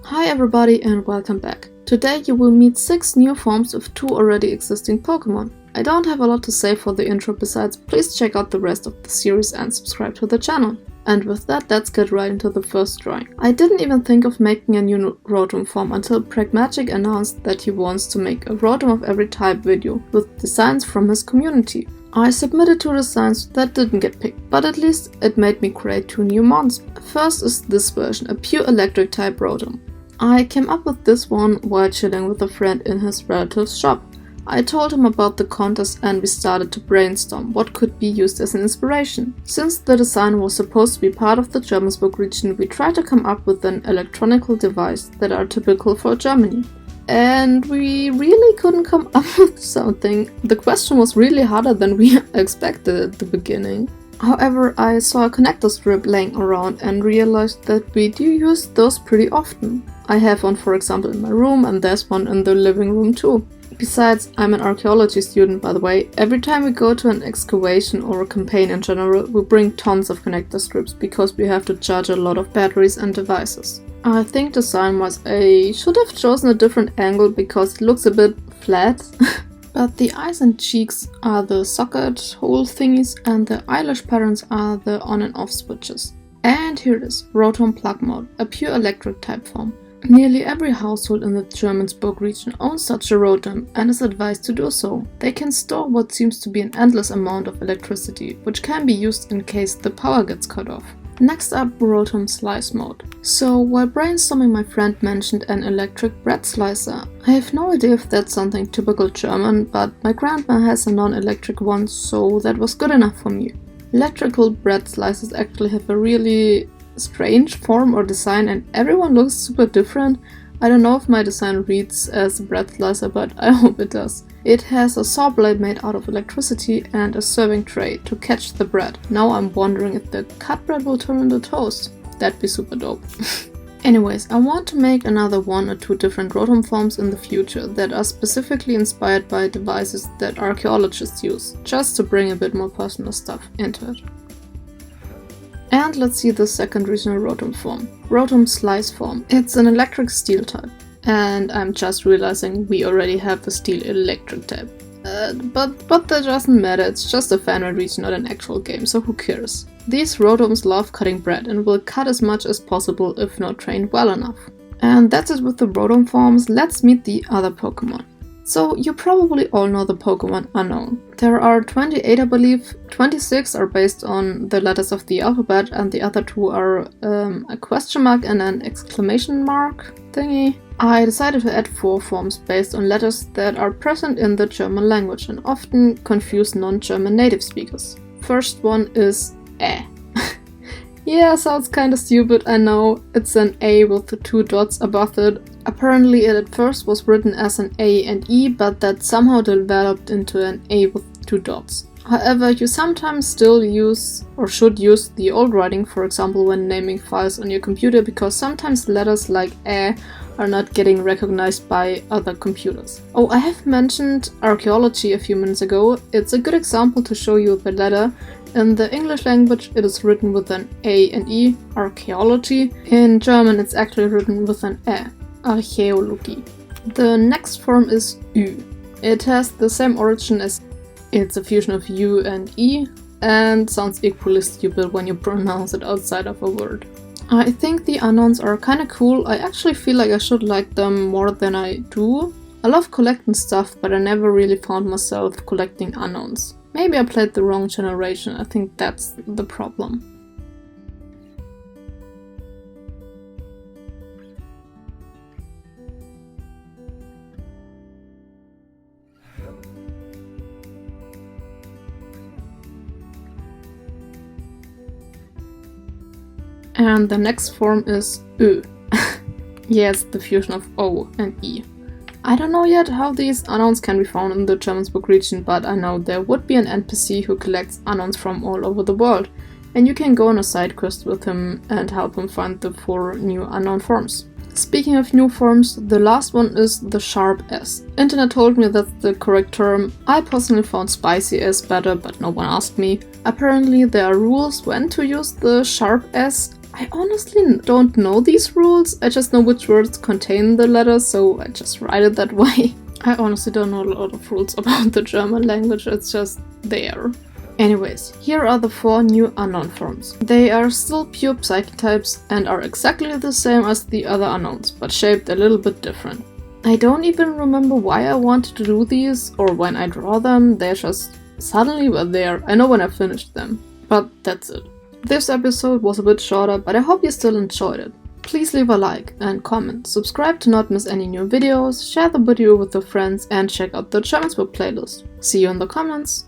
Hi everybody and welcome back. Today you will meet 6 new forms of 2 already existing Pokémon. I don't have a lot to say for the intro besides please check out the rest of the series and subscribe to the channel. And with that, let's get right into the first drawing. I didn't even think of making a new Rotom form until Pragmatic announced that he wants to make a Rotom of every type video with designs from his community. I submitted 2 designs that didn't get picked, but at least it made me create 2 new mons. First is this version, a pure electric type Rotom. I came up with this one while chilling with a friend in his relative's shop. I told him about the contest and we started to brainstorm what could be used as an inspiration. Since the design was supposed to be part of the Jermanzburg region, we tried to come up with an electronical device that are typical for Germany. And we really couldn't come up with something. The question was really harder than we expected at the beginning. However, I saw a connector strip laying around and realized that we do use those pretty often. I have one for example in my room and there's one in the living room too. Besides, I'm an archaeology student by the way. Every time we go to an excavation or a campaign in general, we bring tons of connector strips because we have to charge a lot of batteries and devices. I think design-wise I should have chosen a different angle because it looks a bit flat. But the eyes and cheeks are the socket hole thingies and the eyelash patterns are the on and off switches. And here it is, Rotom Plug Mode, a pure electric type form. Nearly every household in the Jermanzburg region owns such a Rotom and is advised to do so. They can store what seems to be an endless amount of electricity, which can be used in case the power gets cut off. Next up, Rotom Slice Mode. So, while brainstorming my friend mentioned an electric bread slicer. I have no idea if that's something typical German, but my grandma has a non-electric one, so that was good enough for me. Electrical bread slicers actually have a really strange form or design and everyone looks super different. I don't know if my design reads as a bread slicer, but I hope it does. It has a saw blade made out of electricity and a serving tray to catch the bread. Now I'm wondering if the cut bread will turn into toast. That'd be super dope. Anyways, I want to make another 1 or 2 different Rotom forms in the future that are specifically inspired by devices that archaeologists use, just to bring a bit more personal stuff into it. And let's see the second regional Rotom form, Rotom Slice form. It's an electric steel type. And I'm just realizing we already have a steel electric type. But that doesn't matter, it's just a fanmade region, not an actual game, so who cares? These Rotoms love cutting bread and will cut as much as possible if not trained well enough. And that's it with the Rotom forms, let's meet the other Pokémon. So you probably all know the Pokémon Unown. There are 28 I believe, 26 are based on the letters of the alphabet and the other 2 are a question mark and an exclamation mark thingy. I decided to add 4 forms based on letters that are present in the German language and often confuse non-German native speakers. First one is Ä. Yeah, sounds kinda stupid, I know. It's an A with the 2 dots above it. Apparently it at first was written as an A and E, but that somehow developed into an A with 2 dots. However, you sometimes still use or should use the old writing, for example when naming files on your computer, because sometimes letters like Ä are not getting recognized by other computers. Oh, I have mentioned archaeology a few minutes ago. It's a good example to show you the letter. In the English language it is written with an A and E, archaeology. In German it's actually written with an Ä, Archäologie. The next form is Ü. It has the same origin as it's a fusion of U and E and sounds equally stupid when you pronounce it outside of a word. I think the Unowns are kinda cool. I actually feel like I should like them more than I do. I love collecting stuff, but I never really found myself collecting Unowns. Maybe I played the wrong generation, I think that's the problem. And the next form is Ö. Yes, the fusion of O and E. I don't know yet how these Unowns can be found in the Jermanzburg region, but I know there would be an NPC who collects Unowns from all over the world, and you can go on a side quest with him and help him find the 4 new Unown forms. Speaking of new forms, the last one is the Sharp S. Internet told me that's the correct term. I personally found Spicy S better, but no one asked me. Apparently there are rules when to use the Sharp S. I I honestly don't know these rules, I just know which words contain the letters, so I just write it that way. I honestly don't know a lot of rules about the German language, it's just there. Anyways, here are the 4 new unknown forms. They are still pure psychic types and are exactly the same as the other unknowns, but shaped a little bit different. I don't even remember why I wanted to do these or when I draw them, they just suddenly were there. I know when I finished them, but that's it. This episode was a bit shorter, but I hope you still enjoyed it. Please leave a like and comment, subscribe to not miss any new videos, share the video with your friends and check out the Jermanzburg playlist. See you in the comments!